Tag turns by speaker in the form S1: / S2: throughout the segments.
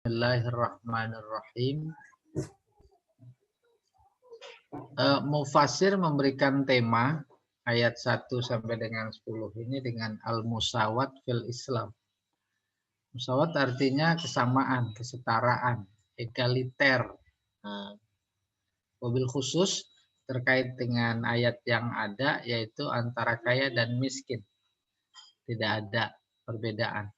S1: Bismillahirrahmanirrahim. Mufassir memberikan tema ayat 1 sampai dengan 10 ini dengan al-musawat fil Islam. Musawat artinya kesamaan, kesetaraan, egaliter. Wabil khusus terkait dengan ayat yang ada yaitu antara kaya dan miskin. Tidak ada perbedaan.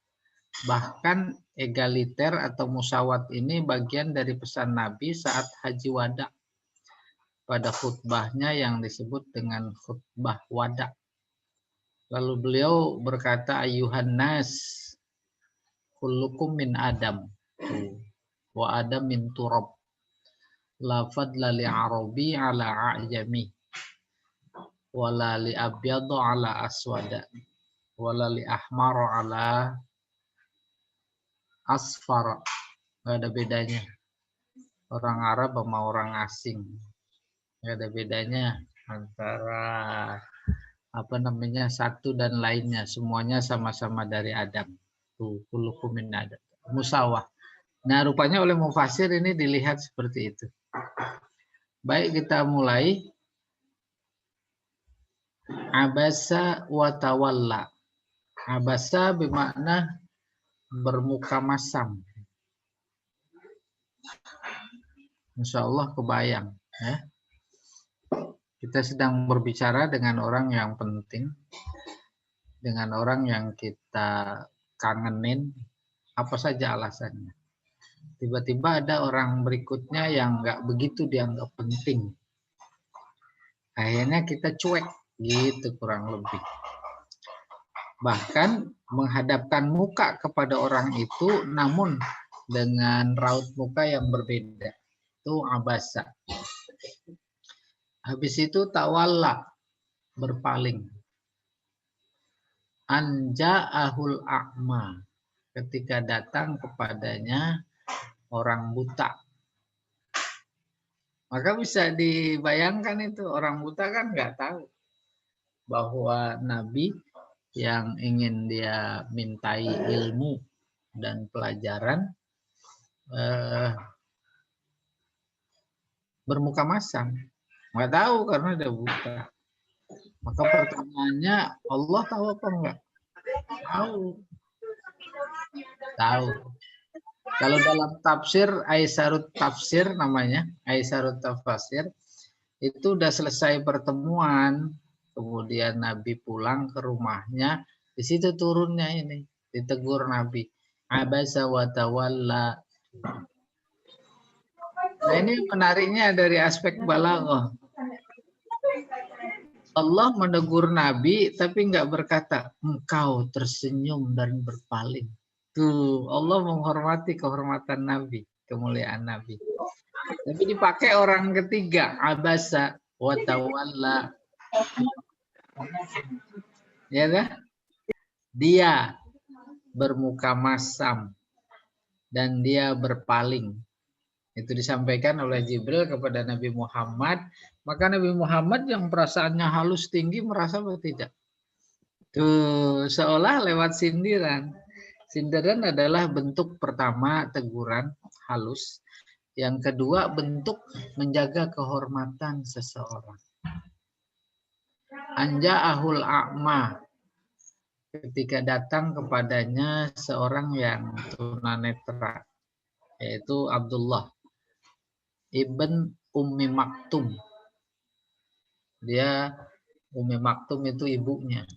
S1: Bahkan egaliter atau musawat ini bagian dari pesan Nabi saat haji wada pada khutbahnya yang disebut dengan khutbah wada. Lalu beliau berkata, ayuhan nas kullukum min adam wa adam min turab la fadla li arabi ala a'jami wala li abyadu ala aswada wala li ahmar ala asfar. Gak ada bedanya orang Arab sama orang asing, gak ada bedanya antara satu dan lainnya, semuanya sama-sama dari Adam. Kullukum min Adam, musawah. Nah, rupanya oleh mufassir ini dilihat seperti itu. Baik, kita mulai. Abasa wa tawalla. Abasa bermakna bermuka masam. Insya Allah kebayang, ya. Kita sedang berbicara dengan orang yang penting, dengan orang yang kita kangenin, apa saja alasannya. Tiba-tiba ada orang berikutnya yang nggak begitu dianggap penting. Akhirnya kita cuek, gitu kurang lebih. Bahkan menghadapkan muka kepada orang itu, namun dengan raut muka yang berbeda. Itu abasa. Habis itu tawalla, berpaling. Anja'ahul a'ma, ketika datang kepadanya orang buta. Maka bisa dibayangkan itu, orang buta kan nggak tahu bahwa Nabi yang ingin dia mintai ilmu dan pelajaran bermuka masam. Nggak tahu karena dia buta. Maka pertanyaannya, Allah tahu apa enggak? Tahu. Tahu. Kalau dalam tafsir, Aisarut Tafsir namanya, Aisarut Tafsir, itu udah selesai pertemuan, kemudian Nabi pulang ke rumahnya, di situ turunnya ini, ditegur Nabi. Abasa wa tawalla. Nah, ini menariknya dari aspek balaghah. Allah menegur Nabi tapi enggak berkata engkau tersenyum dan berpaling. Tuh, Allah menghormati kehormatan Nabi, kemuliaan Nabi. Tapi dipakai orang ketiga, abasa wa tawalla. Ya kan? Dia bermuka masam dan dia berpaling. Itu disampaikan oleh Jibril kepada Nabi Muhammad. Maka Nabi Muhammad yang perasaannya halus tinggi merasa atau tidak? Tuh, seolah lewat sindiran. Sindiran adalah bentuk pertama teguran halus. Yang kedua bentuk menjaga kehormatan seseorang. Anja'ahul a'ma, ketika datang kepadanya seorang yang tunanetra, yaitu Abdullah ibn Ummi Maktum. Dia Ummi Maktum itu ibunya.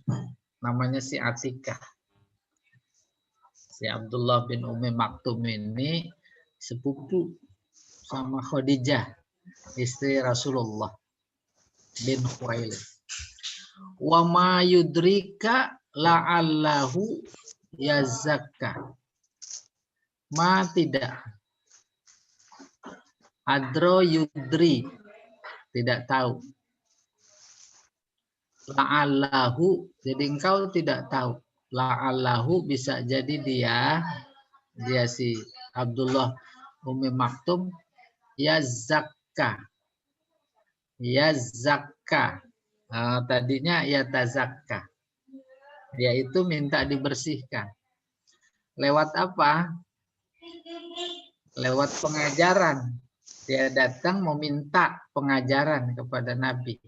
S1: Namanya si Atikah. Si Abdullah bin Ummi Maktum ini sepupu sama Khadijah, istri Rasulullah bin Khuwailid. Wa ma yudrika la'allahu yazakka. Ma tidak. Adro yudri, tidak tahu. La'allahu, jadi engkau tidak tahu. La'allahu bisa jadi dia si Abdullah Ummi Maktum yazakka. Yazakka. Tadinya ya tazakka. Yaitu minta dibersihkan. Lewat apa? lewat pengajaran. Dia datang meminta pengajaran kepada Nabi.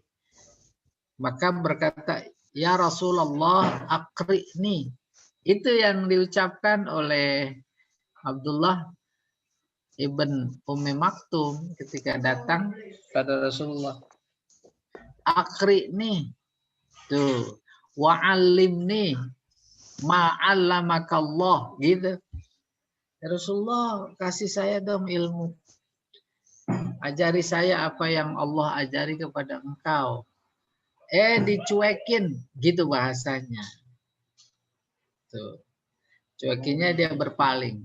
S1: Maka berkata, ya Rasulullah, aqri'ni. Itu yang diucapkan oleh Abdullah ibn Ummi Maktum ketika datang pada Rasulullah. Aqri'ni. Tuh. Wa'allimni ma'allamakallah. Gitu. Ya Rasulullah, kasih saya dong ilmu. Ajari saya apa yang Allah ajari kepada engkau. Dicuekin. Gitu bahasanya. Tuh. Cuekinnya dia berpaling.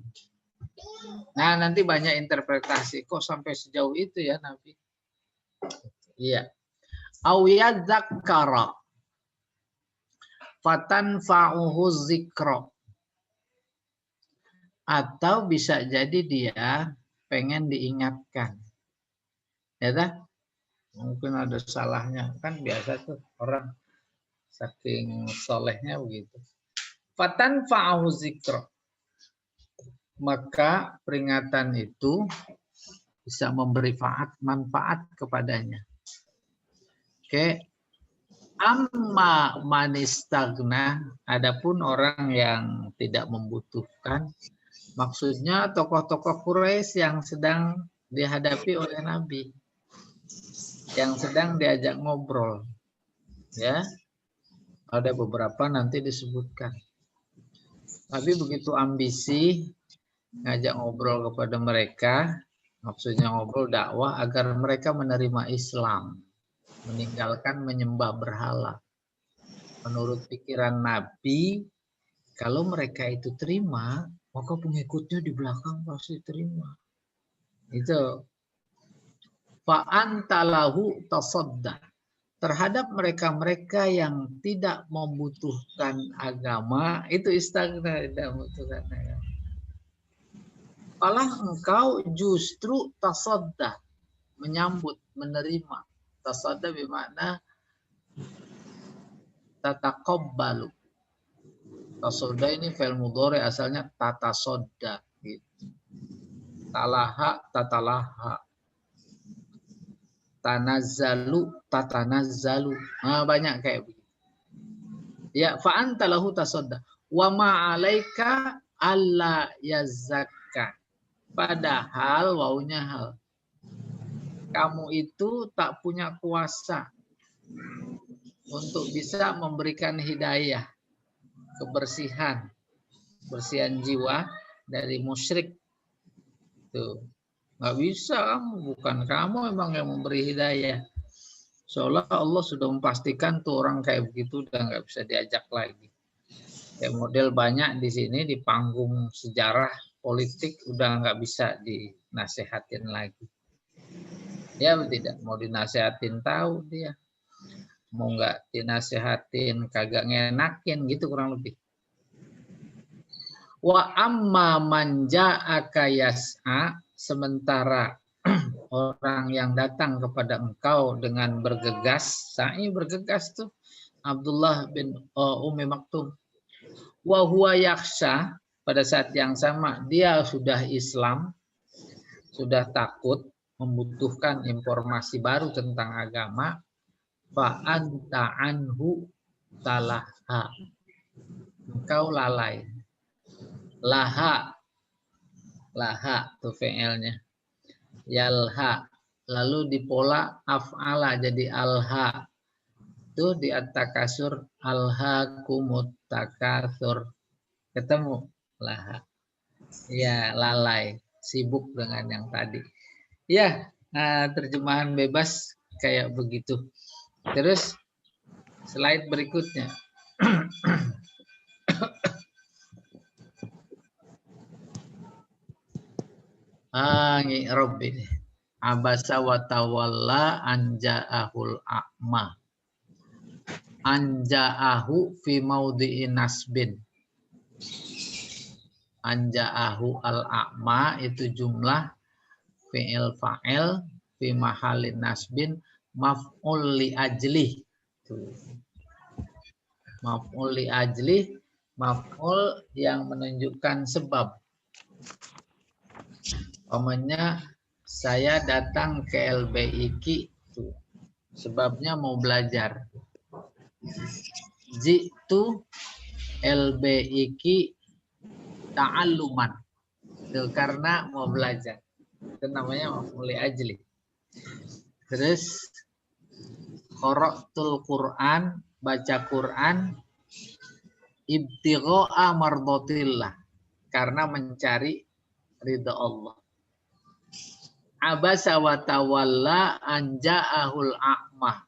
S1: Nah, nanti banyak interpretasi. Kok sampai sejauh itu ya Nabi? Iya. Awiyadzakkara fatanfa'uhu zikra. Atau bisa jadi dia pengen diingatkan. Ya dah? Mungkin ada salahnya. Kan biasa tuh orang saking solehnya begitu. Fatanfa'uhu zikra. Maka peringatan itu bisa memberi manfaat kepadanya. Oke. Amma manistagna, adapun orang yang tidak membutuhkan, maksudnya tokoh-tokoh Quraisy yang sedang dihadapi oleh Nabi, yang sedang diajak ngobrol, ya, ada beberapa nanti disebutkan. Nabi begitu ambisi ngajak ngobrol kepada mereka, maksudnya ngobrol dakwah agar mereka menerima Islam, meninggalkan menyembah berhala. Menurut pikiran Nabi, kalau mereka itu terima, maka pengikutnya di belakang pasti terima. Itu. Fa'antalahu tasadda. Terhadap mereka-mereka yang tidak membutuhkan agama, itu istagna, tidak membutuhkan agama. Malah engkau justru tasadda, menyambut, menerima. Tasadda bermakna tataqabbalu. Tasadda ini fi'il mudhari asalnya tatasodda gitu. Talaha tatalaha. Tanazzalu tatanazzalu. Nah, banyak kayak begitu. Ya, fa anta lahu tasadda. Wa ma 'alaika alla yazakka. Padahal waunya hal. Kamu itu tak punya kuasa untuk bisa memberikan hidayah, kebersihan, bersihan jiwa dari musyrik. Tuh. Nggak bisa kamu, bukan kamu emang yang memberi hidayah. Seolah Allah sudah memastikan tuh orang kayak begitu udah nggak bisa diajak lagi. Kayak model banyak di sini di panggung sejarah politik udah nggak bisa dinasehatin lagi. Ya tidak, mau dinasehatin tahu dia. Mau nggak dinasehatin kagak ngenakin gitu kurang lebih. Wa amma manja'aka yas'a, sementara orang yang datang kepada engkau dengan bergegas, sa'i bergegas tuh Abdullah bin Ummi Maktum. Wa huwa yakhsha, pada saat yang sama dia sudah Islam, sudah takut, membutuhkan informasi baru tentang agama, fa anta anhu talaha. Engkau lalai. Laha. Laha tuh fi'ilnya. Yalha, lalu dipola af'ala jadi alha. Itu di at-takasur alha kumut takasur. Ketemu laha. Ya, lalai, sibuk dengan yang tadi. Ya, terjemahan bebas kayak begitu. Terus slide berikutnya. Rabbi. Abasa wa tawalla anja'ahul a'ma. Anja'ahu fi maudhi'i nasbin. Anja'ahu al-a'ma itu jumlah fi'il fa'il fi mahalin nasbin maf'ul li ajlih. Maf'ul li ajlih, maf'ul yang menunjukkan sebab. Umpamanya saya datang ke LBIQ tuh, sebabnya mau belajar. Jitu LBIQ ta'alluman. Itu karena mau belajar. Itu namanya mulai ajli. Terus qara'tul Quran, baca Quran ibtigha'a mardatillah, karena mencari ridha Allah. Abasa wa tawalla an ja'ahul a'mah.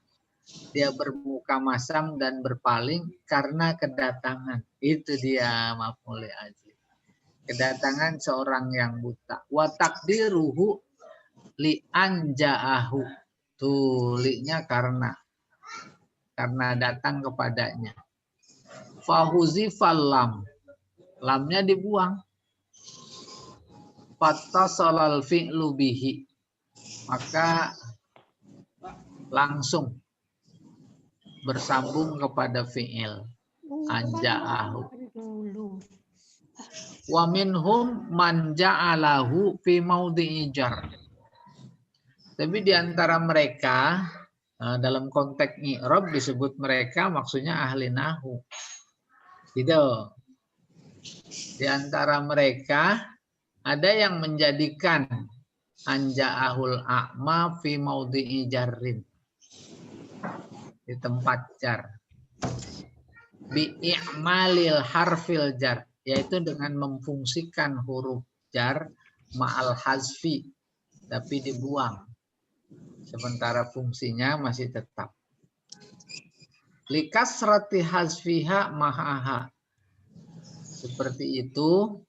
S1: Dia bermuka masam dan berpaling karena kedatangan. Itu dia maf'ul ajli. Kedatangan seorang yang buta. Wa takdiruhu li an ja'ahu. Tulinya karena datang kepadanya. Fahuzifal lam. Lamnya dibuang. Fattasalal fi'lu bihi. Maka langsung bersambung kepada fi'il. Anja'ahu. Wa minhum man ja'alahu fi maudhi'i jar. Tapi di antara mereka, dalam konteks i'rab disebut mereka maksudnya ahli nahu. Gitu. Di antara mereka ada yang menjadikan anja'ahul a'ma fi maudhi'i jarrin. Di tempat jar. Bi i'malil harfil jar, yaitu dengan memfungsikan huruf jar ma'al hazfi, tapi dibuang. Sementara fungsinya masih tetap. Likasrati hazfiha ma'aha. Seperti itu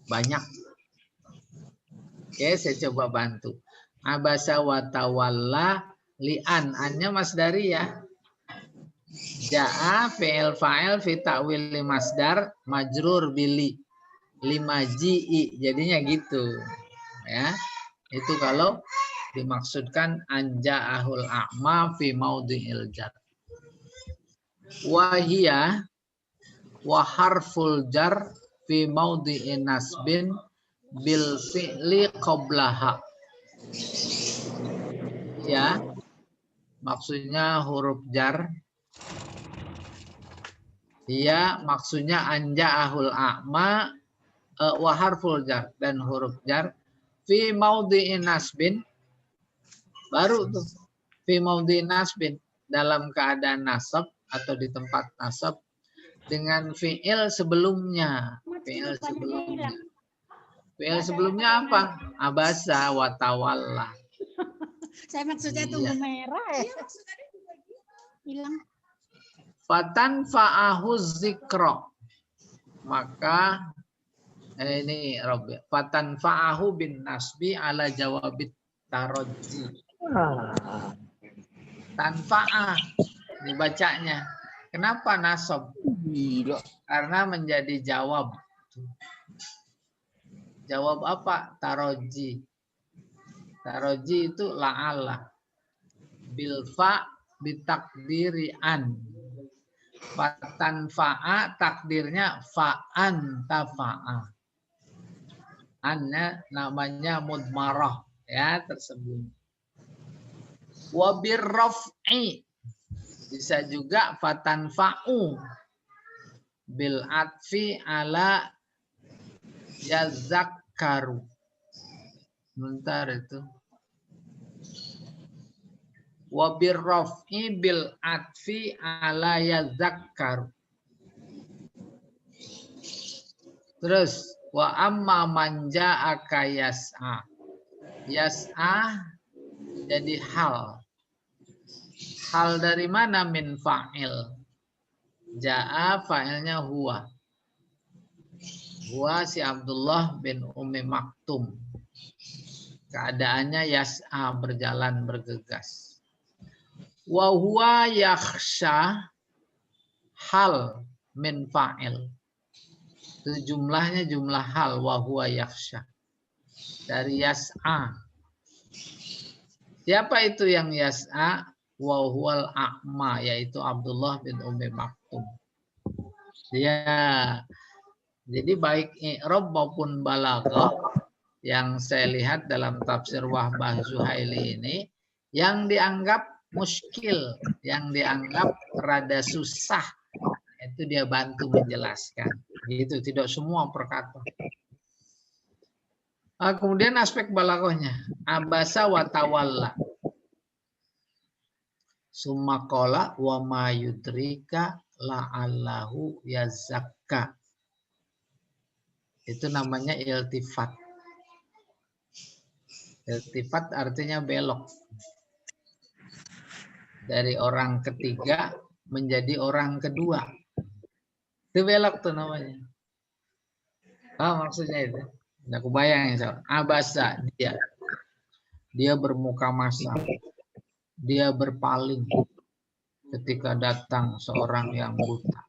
S1: banyak. Oke, saya coba bantu. Abasa wa tawalla li'an. Annya masdari ya. Ja'a fi'il fa'il fi ta'wil masdar majrur bili. Lima ji'i. Jadinya gitu. Ya. Itu kalau dimaksudkan anja'ahul a'ma fi maudhi'il jar. Wahia wa harful jar fi maudhi'in nasbin bil fi'li qablaha. Ya. Maksudnya huruf jar. Iya, maksudnya anja'ahul a'ma wa harful jar, dan huruf jar fi maudhi'in nasbin, baru tuh fi maudhi'in nasbin, dalam keadaan nasab atau di tempat nasab dengan fi'il sebelumnya. Fi'il sebelumnya. Fi'il sebelumnya apa? Abasa wa tawalla.
S2: Saya maksudnya tunggu merah ya. Hilang.
S1: Fatan fa'ahu zikro. Maka ini Robi. Fatan fa'ahu bin nasbi ala jawabit taroji. Tanfa'ah dibacanya. Kenapa nasab? Karena menjadi jawab. Jawab apa? Taroji. Taroji itu la'ala. Bilfa bitakdiri an. Fatan fa'a takdirnya fa'an tafa'a. Annya namanya mudmarah, ya, tersembunyi. Wabir raf'i, bisa juga fatan fa'u bil atfi ala yazakkaru. Bentar itu. Wabir raf'i bil atfi ala yazakkaru. Terus wa amma manja aka yas'a. Yas'a jadi hal. Hal dari mana? Min fa'il. Ja'a fa'ilnya huwa. Huwa si Abdullah bin Ummi Maktum. Keadaannya yas'a, berjalan bergegas. Wa huwa yakhsha, hal min fa'il. Itu jumlahnya jumlah hal, wa huwa yakhsha. Dari yas'a. Siapa itu yang yas'a? Wa huwal a'ma, yaitu Abdullah bin Ummi Maktum. Ya. Jadi baik i'rab maupun balaghah yang saya lihat dalam tafsir Wahbah Zuhaili ini, yang dianggap muskil, yang dianggap rada susah, itu dia bantu menjelaskan. Gitu, tidak semua perkata. Kemudian aspek balaghahnya, abasa wa tawalla. Summakola wa ma yudrika la'allahu yazakka. Itu namanya iltifat. Iltifat artinya belok. Dari orang ketiga menjadi orang kedua. Itu belok tuh namanya. Maksudnya itu. Nah, kebayang ya, abasa dia bermuka masam, dia berpaling ketika datang seorang yang buta.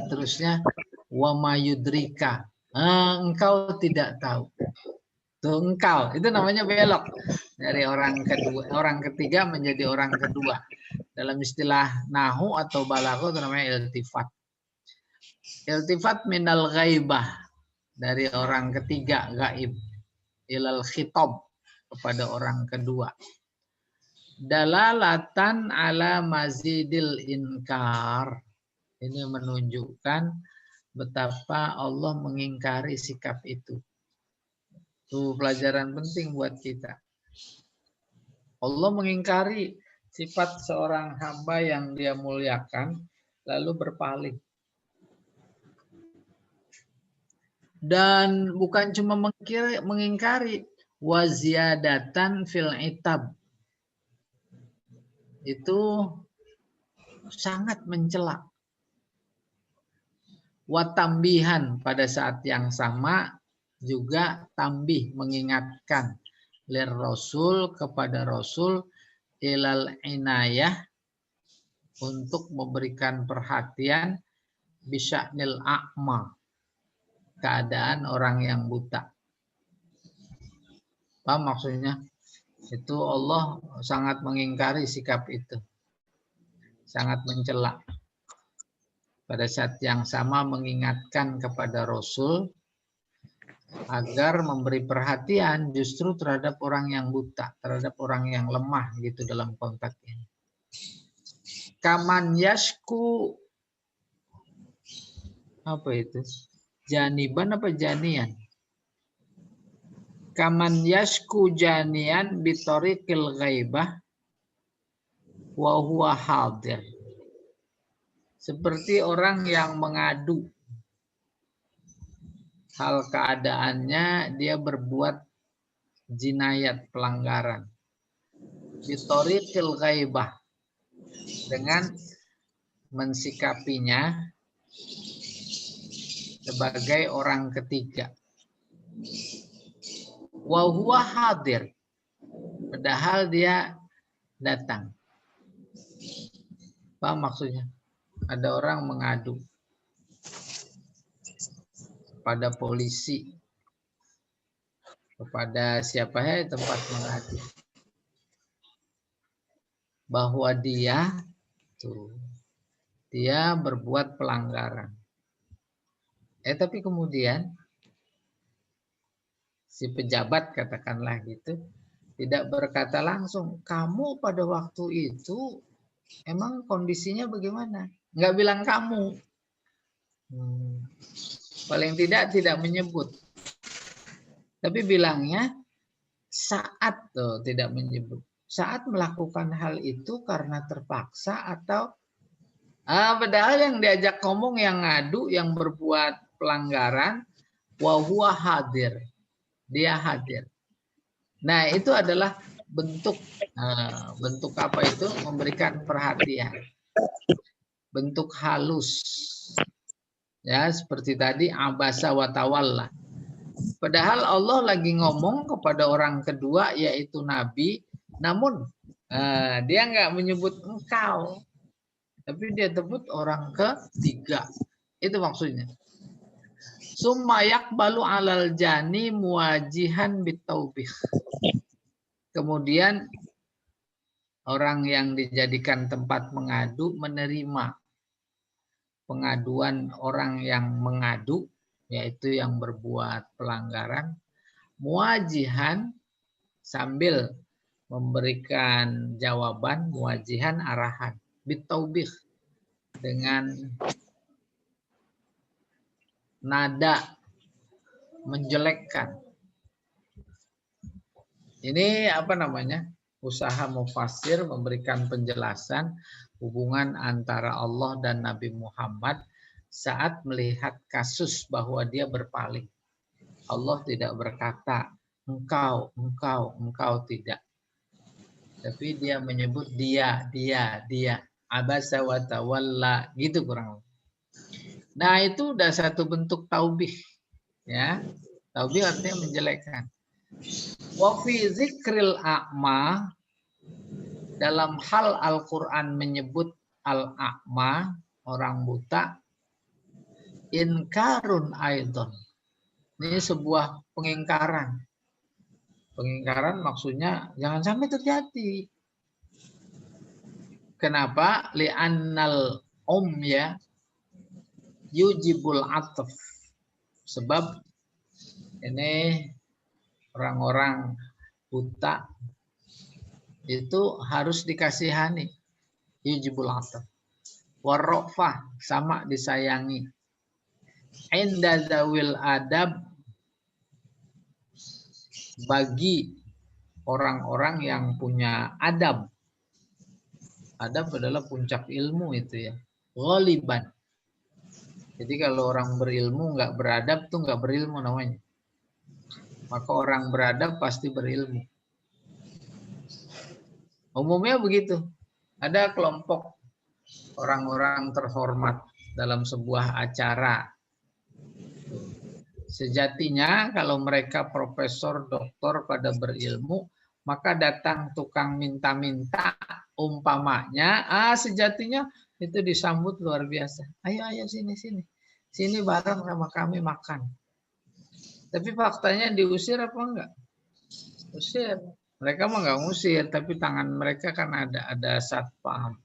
S1: Terusnya wa mayudrika, engkau tidak tahu. Tuh engkau, itu namanya belok dari orang kedua, orang ketiga menjadi orang kedua. Dalam istilah nahu atau balaghah itu namanya iltifat. Iltifat minal ghaibah, dari orang ketiga gaib, ilal khitab, kepada orang kedua. Dalalatan ala mazidil inkar. Ini menunjukkan betapa Allah mengingkari sikap itu. Itu pelajaran penting buat kita. Allah mengingkari sifat seorang hamba yang dia muliakan lalu berpaling. Dan bukan cuma mengingkari, waziyadatan fil itab. Itu sangat mencela. Watambihan, pada saat yang sama juga tambih, mengingatkan lir rasul, kepada rasul, ilal inayah, untuk memberikan perhatian bisya'nil a'ma, keadaan orang yang buta. Paham maksudnya? Itu Allah sangat mengingkari sikap itu. Sangat mencela. Pada saat yang sama mengingatkan kepada Rasul agar memberi perhatian justru terhadap orang yang buta, terhadap orang yang lemah gitu dalam konteks ini. Kaman yasku, apa itu? Janiban apa janian? Kaman yasku janian bitoriqil ghaibah wa huwa hadir. Seperti orang yang mengadu hal keadaannya, dia berbuat jinayat, pelanggaran. Bitoriqil ghaibah, dengan mensikapinya sebagai orang ketiga. Wa huwa hadir, padahal dia datang. Apa maksudnya? Ada orang mengadu kepada polisi, kepada siapa ya tempat mengadu, bahwa dia berbuat pelanggaran. Tapi kemudian si pejabat, katakanlah gitu, tidak berkata langsung, kamu pada waktu itu emang kondisinya bagaimana? Nggak bilang kamu. Paling tidak menyebut. Tapi bilangnya saat, tidak menyebut. Saat melakukan hal itu karena terpaksa atau padahal yang diajak ngomong, yang ngadu, yang berbuat pelanggaran, wa huwa hadir. Dia hadir. Nah, itu adalah bentuk apa itu? Memberikan perhatian. Bentuk halus. Ya, seperti tadi abasa wa tawalla. Padahal Allah lagi ngomong kepada orang kedua, yaitu Nabi, namun dia nggak menyebut engkau, tapi dia sebut orang ketiga. Itu maksudnya. Summa yaqbalu alal jani muwajihan bitaubih. Kemudian orang yang dijadikan tempat mengadu menerima pengaduan orang yang mengadu, yaitu yang berbuat pelanggaran, muwajihan sambil memberikan jawaban, muwajihan arahan, bitaubih dengan nada menjelekkan. Ini apa namanya? Usaha mufasir memberikan penjelasan hubungan antara Allah dan Nabi Muhammad saat melihat kasus bahwa dia berpaling. Allah tidak berkata, engkau tidak. Tapi dia menyebut dia. Abasa wa tawalla, gitu kurang lebih. Nah, itu udah satu bentuk taubih. Ya, taubih artinya menjelekkan. Wa fi zikril a'ma, dalam hal Al-Quran menyebut al-a'ma, orang buta, inkarun aidon. Ini sebuah pengingkaran. Pengingkaran maksudnya jangan sampai terjadi. Kenapa? Li'annal ya yujibul atf. Sebab ini orang-orang buta itu harus dikasihani. Yujibul atf. Warrofah, sama disayangi. Inda zawil adab, bagi orang-orang yang punya adab. Adab adalah puncak ilmu itu ya. Ghaliban. Jadi kalau orang berilmu nggak beradab tuh nggak berilmu namanya. Maka orang beradab pasti berilmu. Umumnya begitu. Ada kelompok orang-orang terhormat dalam sebuah acara. Sejatinya kalau mereka profesor, doktor pada berilmu, maka datang tukang minta-minta, umpamanya, sejatinya itu disambut luar biasa. Ayo sini. Sini bareng sama kami makan. Tapi faktanya diusir apa enggak? Usir. Mereka mah enggak ngusir, tapi tangan mereka kan ada satpam.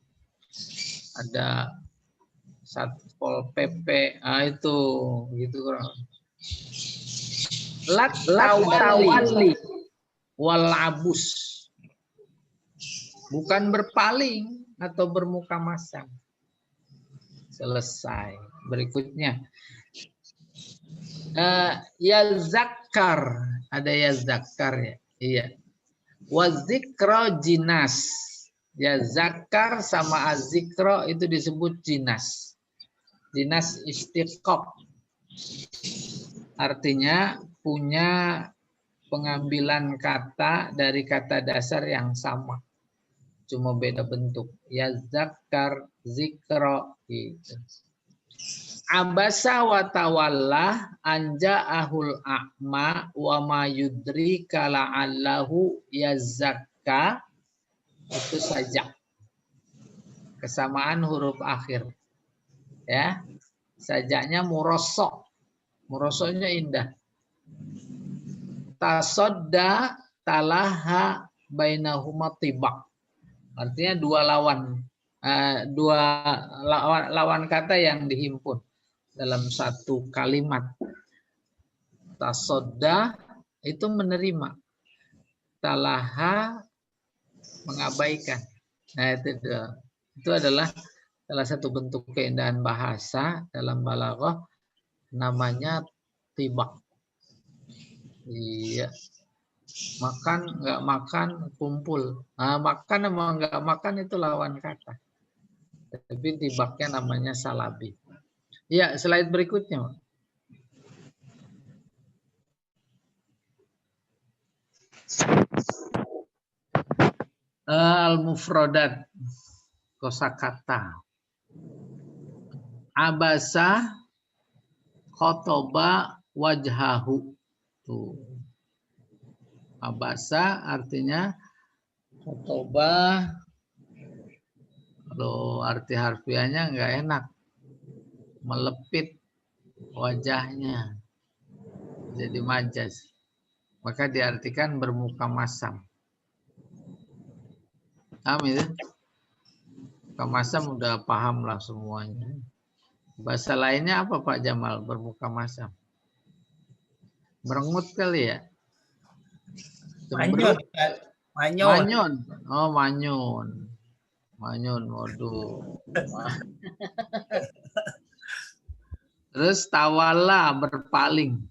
S1: Ada satpol PP, itu gitu kurang. Latawali wal abus, bukan berpaling atau bermuka masam. Selesai. Berikutnya ya zakar, ada ya zakar ya. Iya. Wazikro jinas. Ya zakar sama azikro itu disebut jinas. Jinas istiqoq. Artinya punya pengambilan kata dari kata dasar yang sama. Cuma beda bentuk. Ya zakar, zikro gitu. Abasa wa tawalla anja'ahul a'ma wa ma yudrika la'allahu yazakka, itu saja. Kesamaan huruf akhir. Ya. Sajaknya murosok. Murosoknya indah. Tasodda talaha bainahuma tibak. Artinya dua lawan kata yang dihimpun dalam satu kalimat. Tasodda itu menerima. Talaha mengabaikan. Nah, itu adalah salah satu bentuk keindahan bahasa dalam balaghah, namanya tibak. Iya. Makan nggak makan kumpul. Nah, makan sama nggak makan itu lawan kata. Tapi tibaknya namanya salabi. Ya, slide berikutnya. Al-mufradat, kosakata. Abasa khotoba wajhahu. Tuh. Abasa artinya khotoba. Kalau arti harfiahnya nggak enak. Melepit wajahnya. Jadi majas. Maka diartikan bermuka masam. Paham itu? Muka masam udah paham lah semuanya. Bahasa lainnya apa Pak Jamal? Bermuka masam. Merengut kali ya.
S3: Manyun.
S1: Cemberut.
S3: Manyun.
S1: Manyun. Oh, manyun. Manyun, waduh. Terus tawalla, berpaling.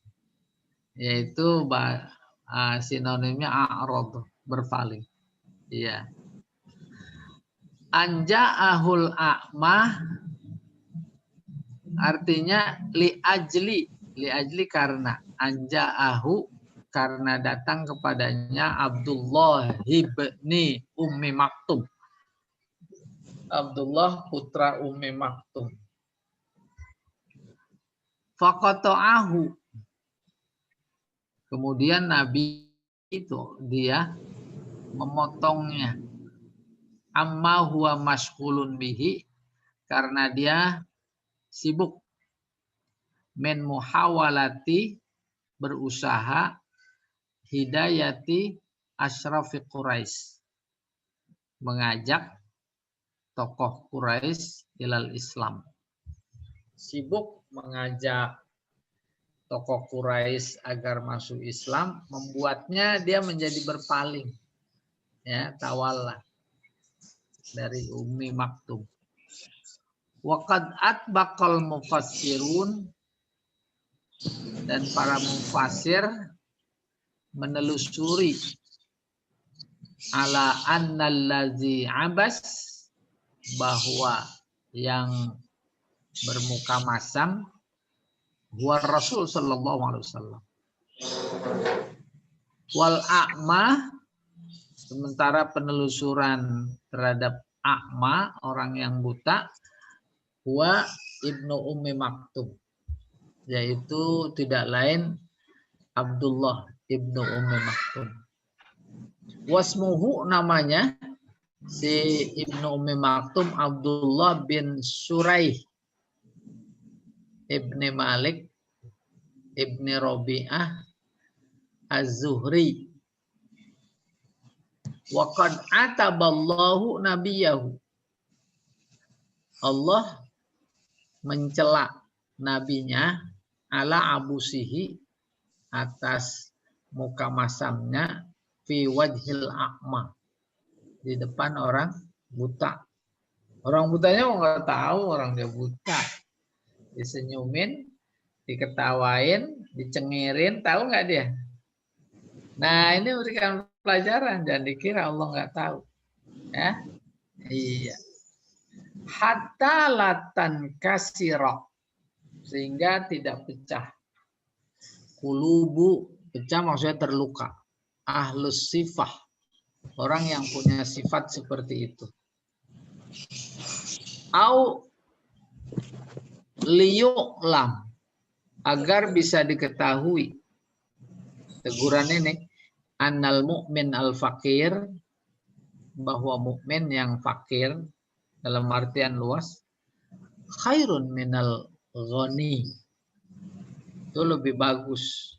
S1: Yaitu sinonimnya a'rad, berpaling. Iya. Anja'ahul a'mah artinya li ajli karena anja'ahu karena datang kepadanya Abdullah ibni Ummi Maktum. Abdullah putra Ummi Maktum. Faqata'ahu. Kemudian Nabi itu dia memotongnya. Amma huwa mashghulun bihi karena dia sibuk min muhawalati berusaha hidayati asyrafi Quraisy mengajak tokoh Quraisy ilal Islam. Sibuk mengajak tokoh Quraisy agar masuk Islam membuatnya dia menjadi berpaling. Ya, tawalla dari Ummi Maktum. Waqad atbaqal mufassirun dan para mufassir menelusuri ala annallazi abas bahwa yang bermuka masam huwa Rasul sallallahu alaihi wasallam. Wal a'ma sementara penelusuran terhadap a'ma orang yang buta huwa ibnu Ummi Maktum yaitu tidak lain Abdullah ibnu Ummi Maktum. Wasmuhu namanya si ibnu Ummi Maktum Abdullah bin Suraih ibni Malik ibni Rabi'ah Az-Zuhri. Wa qad ataballahu nabiyahu. Allah mencela nabinya ala abusihi atas muka masamnya fi wajhil a'ma di depan orang buta. Orang butanya mau nggak tahu orang dia buta. Disenyumin, diketawain, dicengirin, tahu nggak dia? Nah ini berikan pelajaran, jangan dikira Allah nggak tahu. Ya, iya. Hatta latan kasiro sehingga tidak pecah. Kulubu pecah maksudnya terluka. Ahlus sifah orang yang punya sifat seperti itu. Au liyu'lam agar bisa diketahui teguran ini annal mu'min al fakir bahwa mukmin yang fakir dalam artian luas khairun minal ghani itu lebih bagus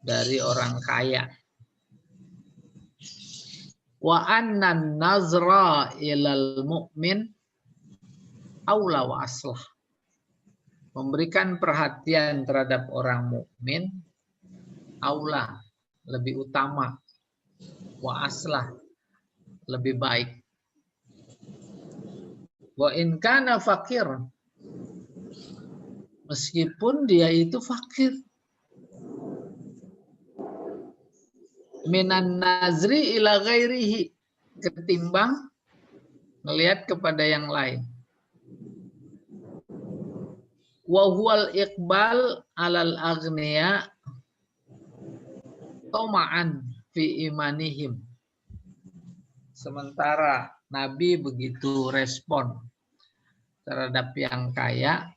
S1: dari orang kaya. Wa annan nazra ilal mu'min aula wa aslah. Memberikan perhatian terhadap orang mukmin aula lebih utama wa aslah lebih baik. Wa in kana fakir meskipun dia itu fakir. Minan nazri ila ghairihi ketimbang melihat kepada yang lain. Wa huwal iqbal alal aghniya toma'an fi imanihim. Sementara Nabi begitu respon terhadap yang kaya,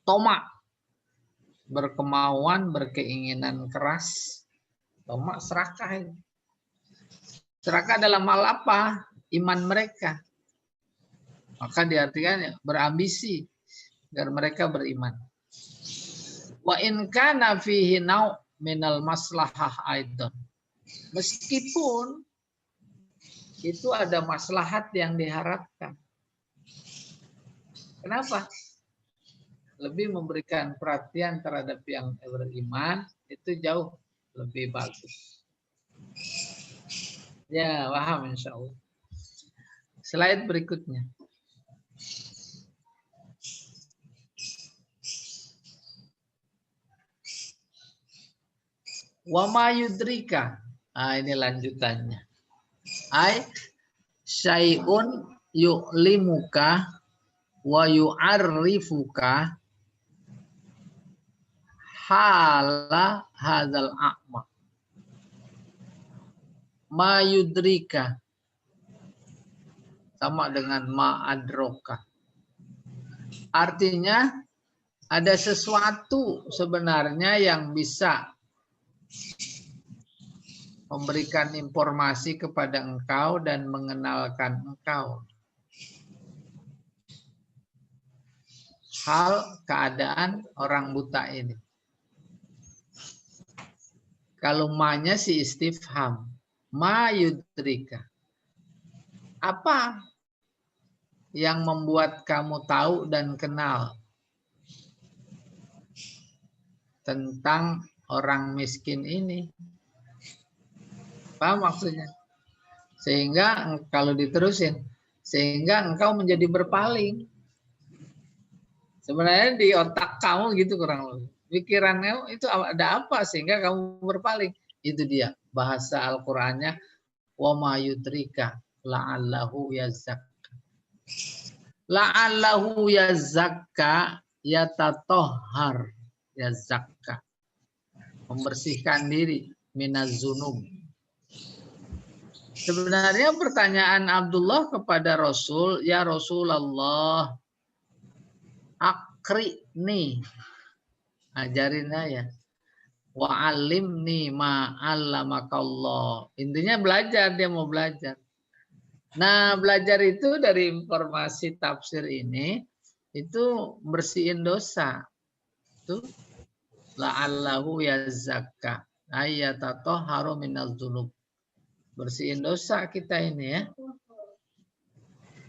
S1: tomak, berkemauan, berkeinginan keras, tomak serakah. Serakah dalam hal apa? Iman mereka. Maka diartikan berambisi agar mereka beriman. Wa in kana fihi nau' minal maslahah aidan. Meskipun itu ada maslahat yang diharapkan. Kenapa? lebih memberikan perhatian terhadap yang beriman, itu jauh lebih bagus. Ya, paham insya Allah. Slide berikutnya. Wa ma yudrika. Ini lanjutannya. Ai syai'un yu'limuka wa yu'arrifuka hala hadzal a'ma. Ma yudrika sama dengan ma adroka. Artinya ada sesuatu sebenarnya yang bisa memberikan informasi kepada engkau dan mengenalkan engkau hal keadaan orang buta ini. Kalau ma-nya si istifham, ma yudrika. Apa yang membuat kamu tahu dan kenal tentang orang miskin ini? Paham maksudnya? Sehingga kalau diterusin, sehingga engkau menjadi berpaling. Sebenarnya di otak kamu gitu kurang lebih. Pikirannya itu ada apa sehingga kamu berpaling? Itu dia bahasa Al-Qur'annya wa ma yudrika la'allahu yazakka. La'allahu yazakka yatatohhar yazakka. Membersihkan diri minaz zunub. Sebenarnya pertanyaan Abdullah kepada Rasul, ya Rasulullah, akrini, ajarin saya, wa'alimni ma'allamakallah. Intinya belajar, dia mau belajar. Nah, belajar itu dari informasi tafsir ini, itu bersihin dosa. Itu la'allahu yazakka ayyatatohharu minaz dzunub. Bersihin dosa kita ini ya.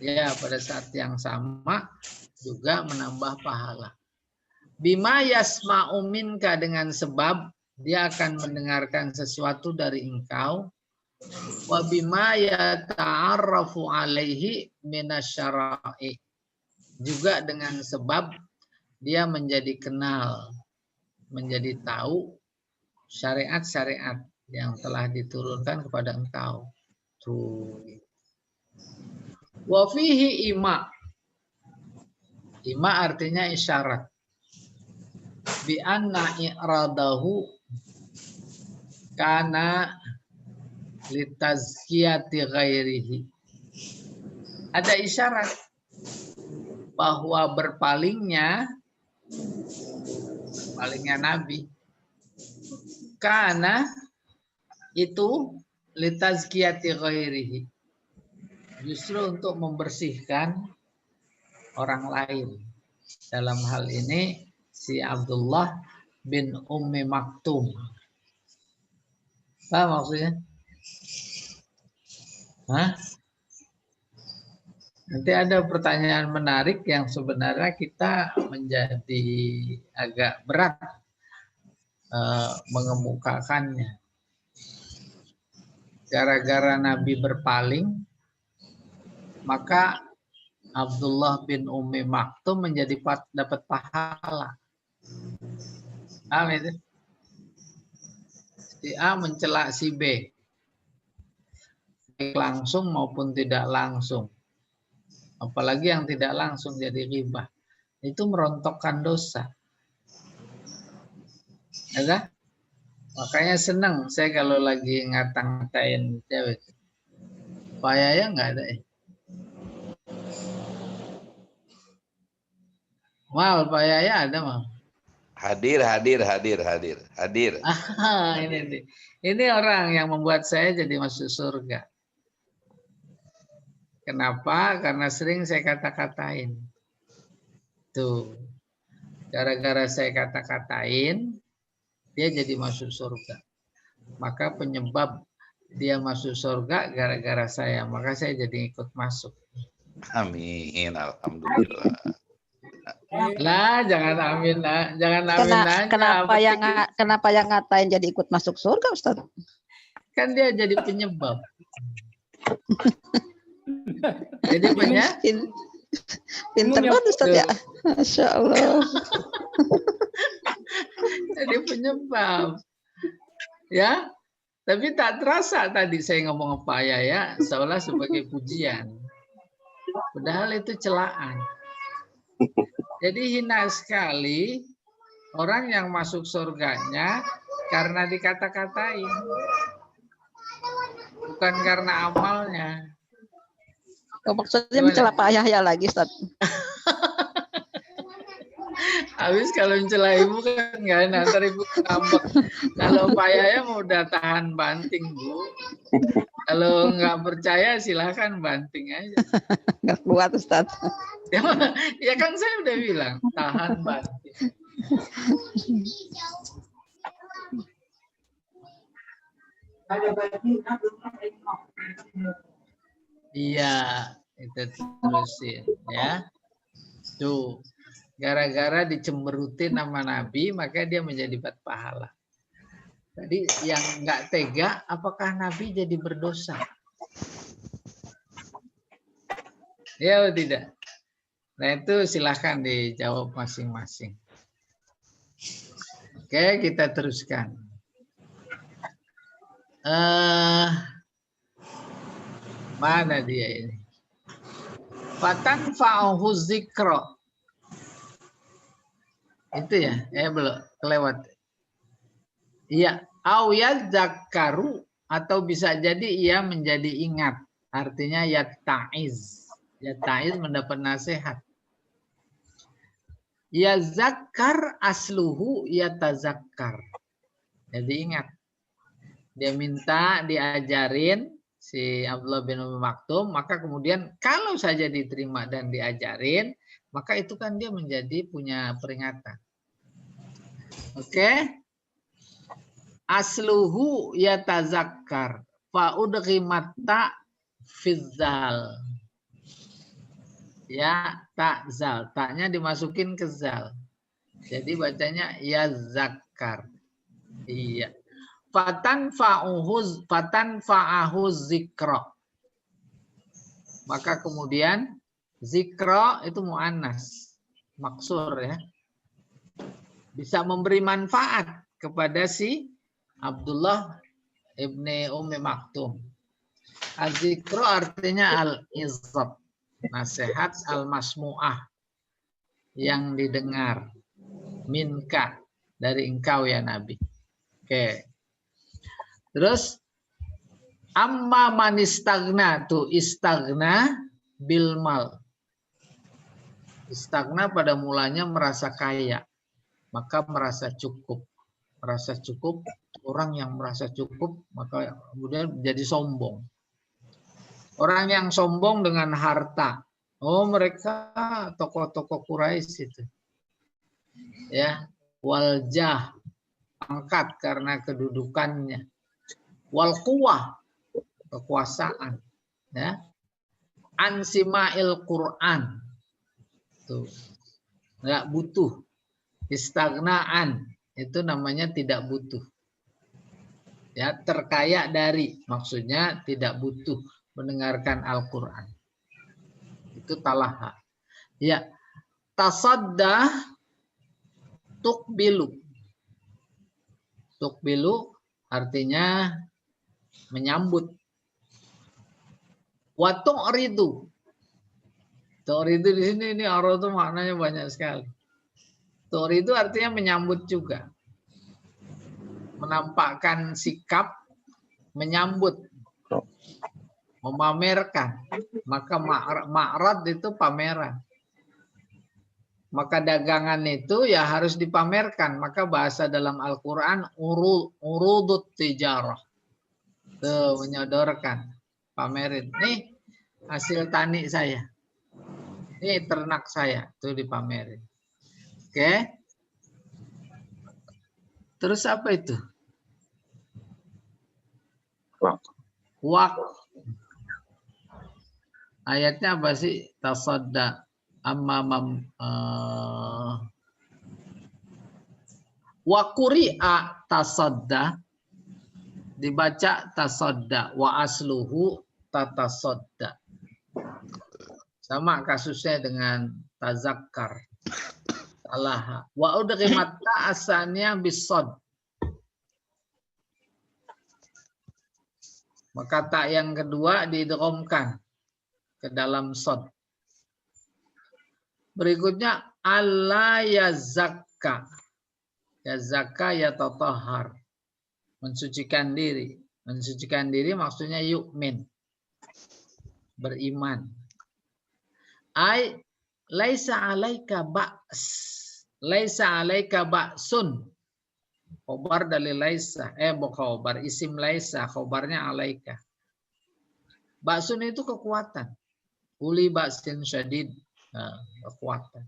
S1: Ya, pada saat yang sama juga menambah pahala. Bima yasma'u minka, dengan sebab dia akan mendengarkan sesuatu dari engkau. Wa bima yata'arrafu alaihi minasyara'i. Juga dengan sebab dia menjadi kenal, menjadi tahu syariat-syariat yang telah diturunkan kepada engkau. Tuh. Wa fihi ima. Ima artinya isyarat. Bi anna i'radahu kana litazkiyati ghairihi. Ada isyarat bahwa berpalingnya Nabi karena itu litazkiyati ghairihi, justru untuk membersihkan orang lain. Dalam hal ini si Abdullah bin Ummi Maktum. Apa maksudnya? Hah? Nanti ada pertanyaan menarik yang sebenarnya kita menjadi agak berat mengemukakannya. Gara-gara Nabi berpaling, maka Abdullah bin Ummi Maktum menjadi dapat pahala. Paham itu? Si A mencela si B, baik langsung maupun tidak langsung. Apalagi yang tidak langsung jadi ghibah. Itu merontokkan dosa. Ada? Makanya senang saya kalau lagi ngata-ngatain cewek. Pak Yaya nggak ada ya? Mal, Pak Yaya ada mal?
S4: Hadir.
S1: Ini orang yang membuat saya jadi masuk surga. Kenapa? Karena sering saya kata-katain. Tuh. Gara-gara saya kata-katain, dia jadi masuk surga. Maka penyebab dia masuk surga gara-gara saya. Maka saya jadi ikut masuk.
S4: Amin. Alhamdulillah.
S1: Lah, jangan amin lah, jangan amin aja.
S4: Kenapa yang ngatain jadi ikut masuk surga, Ustaz?
S1: Kan dia jadi penyebab. Jadi banyak.
S4: Pinter banget Ustaz ya. Masya Allah.
S1: Jadi penyebab. Ya, tapi tak terasa tadi saya ngomong apa ya, seolah sebagai pujian. Padahal itu celaan. Jadi hina sekali orang yang masuk surganya karena dikata-katain. Bukan karena amalnya.
S4: Oh, maksudnya mencela Pak Yahya lagi, Ustaz.
S1: Habis kalau mencela ibu kan nggak enak, ntar ibu ngambek. Kalau Pak Yahya mau udah tahan banting, Bu. Kalau nggak percaya silahkan banting aja.
S4: Nggak kuat, Ustaz.
S1: Ya kan saya udah bilang, tahan banting. Iya, itu terusin ya. Tuh, gara-gara dicemberutin sama Nabi, maka dia menjadi berpahala. Tadi yang nggak tega, apakah Nabi jadi berdosa? Ya atau tidak? Nah itu silahkan dijawab masing-masing. Oke, kita teruskan. Mana dia ini? Fatan fa'uhu zikro. Itu ya? Belum kelewat. Iya, awiyat zakaru atau bisa jadi ia menjadi ingat. Artinya yatta'iz. Yatta'iz mendapat nasihat. Ya zakar asluhu yatazakkar. Jadi ingat. Dia minta diajarin si Abdullah bin Umi Maktum, maka kemudian kalau saja diterima dan diajarin, maka itu kan dia menjadi punya peringatan. Oke? Asluhu yatazakkar fa udghimat ta fizzal. Ya takzal, taknya dimasukin ke zal. Jadi bacanya ya zakar. Iya. Fatan fa'ahu zikro. Maka kemudian zikro itu mu'annas, maksur ya. Bisa memberi manfaat kepada si Abdullah ibni Ummi Maktum. Az-zikro artinya al-izzat. Nasihat al-masmu'ah yang didengar minka dari engkau ya Nabi. Oke. Terus amma man istagna tu istagna bil mal. Istagna pada mulanya merasa kaya, maka merasa cukup. Merasa cukup, orang yang merasa cukup maka kemudian jadi sombong. Orang yang sombong dengan harta. Oh, mereka tokoh-tokoh Quraisy itu. Ya, waljah, pangkat karena kedudukannya. Wal quwwah, kekuasaan. Ya. Ansima'il Qur'an. Tuh. Enggak butuh. Istagnaan, itu namanya tidak butuh. Ya, terkaya dari, maksudnya tidak butuh mendengarkan Al-Quran. Itu talaha. Ya, tasaddah tukbilu. Tukbilu artinya menyambut. Wa tu'ridu. Tu'ridu di sini ini arah itu maknanya banyak sekali. Tu'ridu artinya menyambut juga. Menampakkan sikap menyambut. Memamerkan, maka ma'rad itu pameran. Maka dagangan itu ya harus dipamerkan. Maka bahasa dalam Al-Quran urudut tijarah. Tuh, menyodorkan, pamerin. Nih hasil tani saya. Ini ternak saya, tuh dipamerin. Oke. Terus apa itu? Wak. Ayatnya apa sih? Tasadda. wa quri'a tasadda, dibaca tasadda, wa asluhu tatasadda. Sama kasusnya dengan tazakkar. Salah. Wa udghimat ta'asannya bisod. Maka tak yang kedua diidghamkan ke dalam sod. Berikutnya alla yazakka. Yazakka yatatahhar. Mensucikan diri. Mensucikan diri maksudnya yu'min. Beriman. Ai laisa alaika ba's. Laisa alaika ba'sun. Khobar dari laisa. Khobar isim laisa. Khobarnya alaika. Ba'sun itu kekuatan. Uli ba'sin syadid. Nah, kekuatan.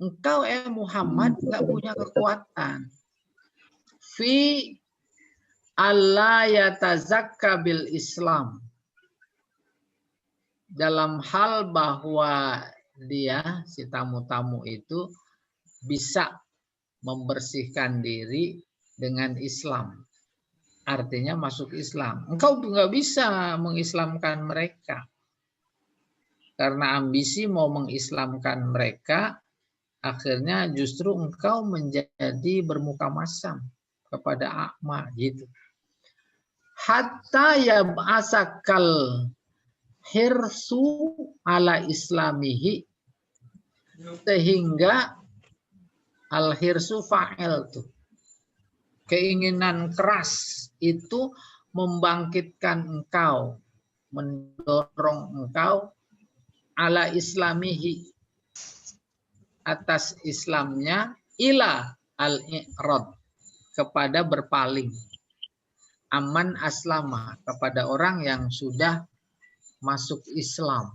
S1: Engkau Muhammad nggak punya kekuatan. Fi alla yatazakka bil Islam. Dalam hal bahwa dia, si tamu-tamu itu, bisa membersihkan diri dengan Islam. Artinya masuk Islam. Engkau nggak bisa mengislamkan mereka. Karena ambisi mau mengislamkan mereka, akhirnya justru engkau menjadi bermuka masam kepada akma gitu. Hatta yab'asakal hirsu ala islamihi, sehingga al-hirsu fa'il tuh. Keinginan keras itu membangkitkan engkau, mendorong engkau ala islamihi, atas Islamnya, ila al-i'rad, kepada berpaling, aman aslama, kepada orang yang sudah masuk Islam.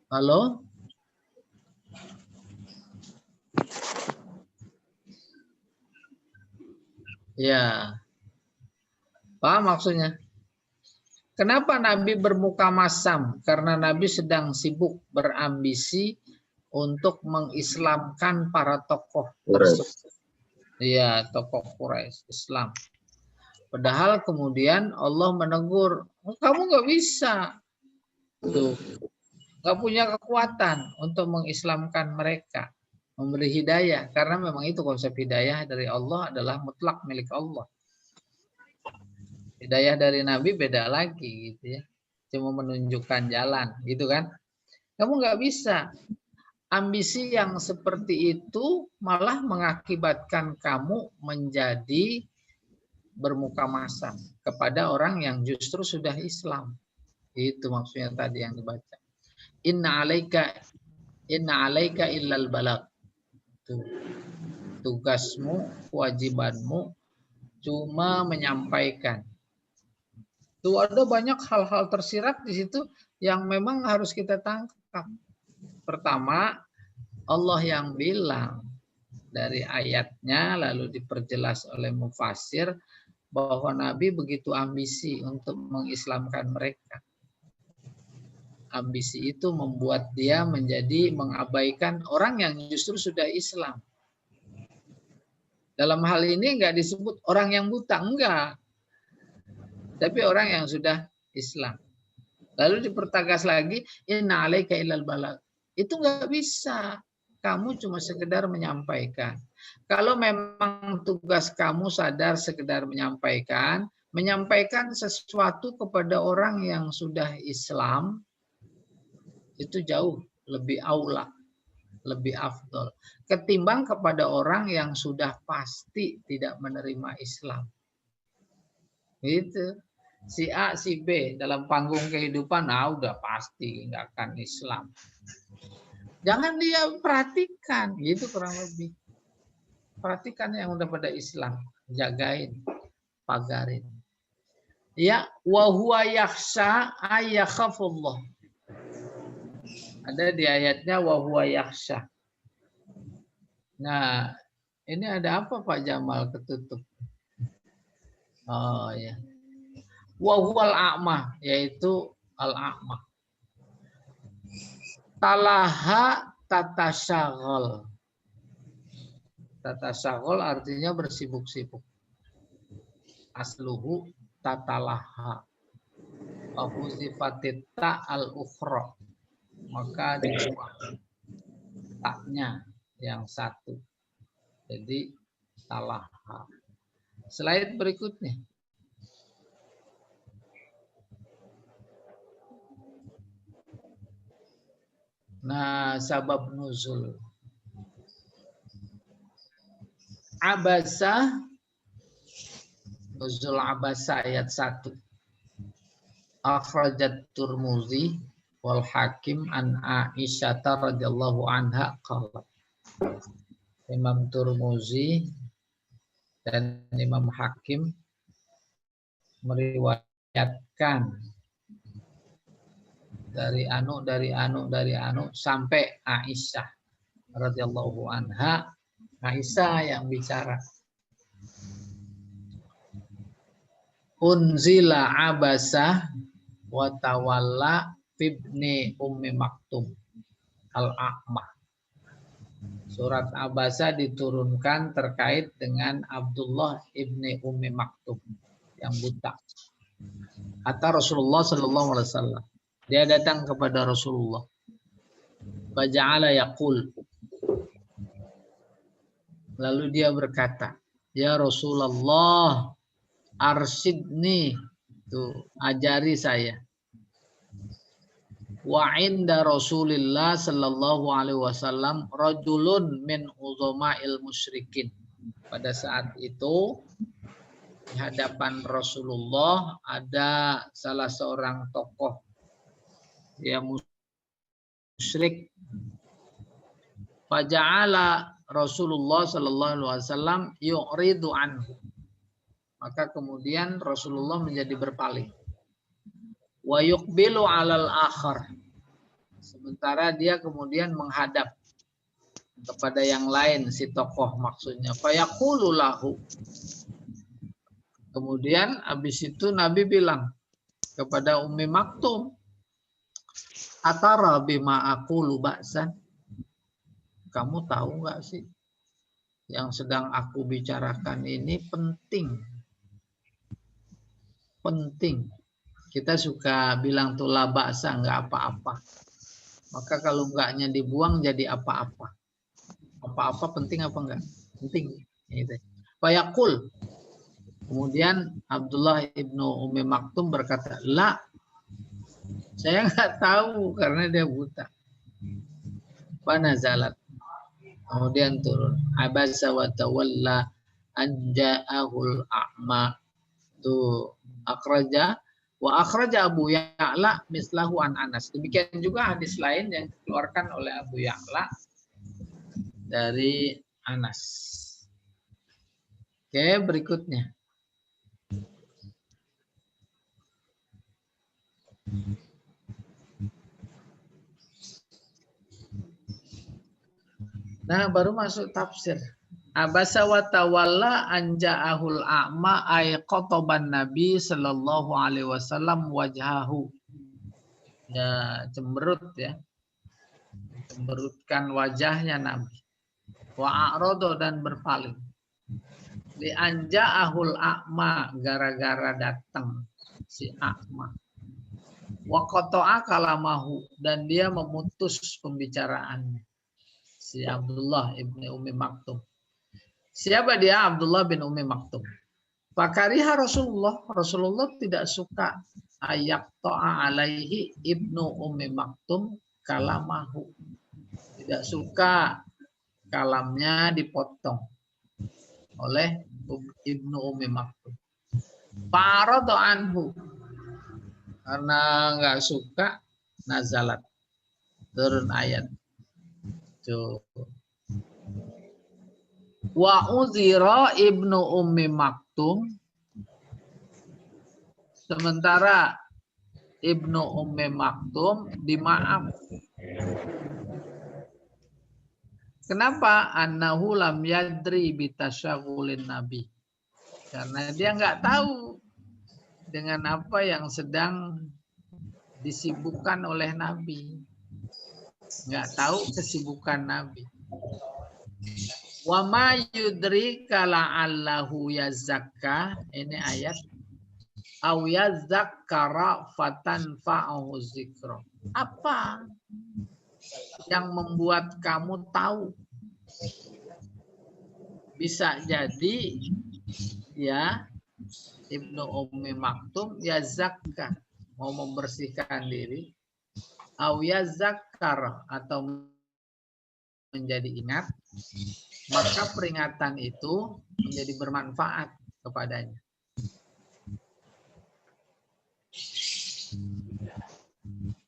S1: Halo? Ya. Paham maksudnya? Kenapa Nabi bermuka masam? Karena Nabi sedang sibuk berambisi untuk mengislamkan para tokoh tersebut. Iya, tokoh Quraisy Islam. Padahal kemudian Allah menegur, kamu nggak bisa, tuh, nggak punya kekuatan untuk mengislamkan mereka, memberi hidayah. Karena memang itu konsep hidayah dari Allah adalah mutlak milik Allah. Hidayah dari Nabi beda lagi gitu ya. Cuma menunjukkan jalan gitu kan. Kamu nggak bisa. Ambisi yang seperti itu malah mengakibatkan kamu menjadi bermuka masam kepada orang yang justru sudah Islam. Itu maksudnya tadi yang dibaca. Inna alaika illal balagh. Tugasmu, kewajibanmu cuma menyampaikan. Tuh ada banyak hal-hal tersirat di situ yang memang harus kita tangkap. Pertama, Allah yang bilang dari ayatnya lalu diperjelas oleh mufassir bahwa Nabi begitu ambisi untuk mengislamkan mereka. Ambisi itu membuat dia menjadi mengabaikan orang yang justru sudah Islam. Dalam hal ini enggak disebut orang yang buta, enggak. Tapi orang yang sudah Islam. Lalu dipertegas lagi, inna alaika illal balagh. Itu nggak bisa. Kamu cuma sekedar menyampaikan. Kalau memang tugas kamu sadar sekedar menyampaikan sesuatu kepada orang yang sudah Islam, itu jauh lebih aula, lebih afdol. Ketimbang kepada orang yang sudah pasti tidak menerima Islam. Gitu. Si A, si B dalam panggung kehidupan, udah pasti nggak akan Islam. Jangan dia perhatikan, gitu kurang lebih. Perhatikan yang udah pada Islam, jagain, pagarin. Ya, wa huwa yakhsha ayyakhafullah. Ada di ayatnya wa huwa yakhsha. Nah, ini ada apa Pak Jamal ketutup? Oh ya. Wa huwal a'ma, yaitu al-a'ma. Talaha tatasyagol. Tatasyagol artinya bersibuk-sibuk. Asluhu tatalaha. Wahuzifatit ta'al ukhra. Maka dibuang taknya yang satu. Jadi talaha. Slide berikutnya. Nah, sabab nuzul. Abasa, nuzul abasa ayat 1. Akhrajat Turmuzi wal Hakim an Aisyah radhiyallahu anha qalat. Imam Turmuzi dan Imam Hakim meriwayatkan dari anu sampai Aisyah radhiyallahu anha. Aisyah yang bicara. Unzila abasa wa tawalla ibni Ummi Maktum al-A'ma. Surat Abasa diturunkan terkait dengan Abdullah ibni Ummi Maktum yang buta. Kata Rasulullah sallallahu alaihi wasallam. Dia datang kepada Rasulullah. Faja'ala yaqul. Lalu dia berkata, "Ya Rasulullah, arsidni, tuh ajari saya. Wa inda Rasulillah sallallahu alaihi wasallam rajulun min uzama'il musyrikin." Pada saat itu di hadapan Rasulullah ada salah seorang tokoh dia musyrik. Faja'ala Rasulullah sallallahu alaihi wasallam yu'ridu anhu. Maka kemudian Rasulullah menjadi berpaling. Wa yuqbilu 'alal akhar. Sementara dia kemudian menghadap kepada yang lain, si tokoh maksudnya. Fayaqulu lahu. Kemudian habis itu Nabi bilang kepada Ummi Maktum, "Atara bima aqulu ba'san?" Kamu tahu nggak sih yang sedang aku bicarakan ini penting. Penting. Kita suka bilang tuh la ba'sa, nggak apa-apa. Maka kalau enggaknya dibuang jadi apa-apa. Apa-apa penting apa enggak? Penting. Fayaqul. Kemudian Abdullah ibnu Ummi Maktum berkata, "La, saya nggak tahu karena dia buta." Fanazalat. Kemudian turun. Abasa wa tawalla an ja'ahul a'ma. Tuh akhraja wa akhraja Abu Ya'la mislahu an Anas. Demikian juga hadis lain yang dikeluarkan oleh Abu Ya'la dari Anas. Oke, berikutnya. Nah, baru masuk tafsir. Abasa wa tawalla an ja'ahul a'ma ay qataban Nabi sallallahu alaihi wasallam wajhahu. Ya, cemberut ya. Cemberutkan wajahnya Nabi. Wa a'rada dan berpaling. Li an ja'ahul a'ma gara-gara datang si a'ma. Wa qata'a kalamahu dan dia memutus pembicaraannya. Si Abdullah ibni Ummi Maktum. Siapa dia? Abdullah bin Ummi Maktum. Fakariha Rasulullah. Rasulullah tidak suka ayak to'a alaihi ibnu Ummi Maktum kalamahu. Tidak suka kalamnya dipotong oleh ibnu Ummi Maktum. Fa'arada anhu. Karena nggak suka, nazalat. Turun ayat. Wa uzira ibnu Ummi Maktum. Sementara ibnu Ummi Maktum dimaaf. Kenapa? Annahu lam yadri bitasyagulin Nabi. Karena dia nggak tahu dengan apa yang sedang disibukkan oleh Nabi. nggak tahu kesibukan Nabi. Wa ma yudrika la'allahu yazakka, ini ayat, aw yazakkara fatanfa'uhu dzikra. Apa yang membuat kamu tahu? Bisa jadi ya Ibnu Ummi Maktum yazakka, mau membersihkan diri, aw yazakkar, atau menjadi ingat, maka peringatan itu menjadi bermanfaat kepadanya.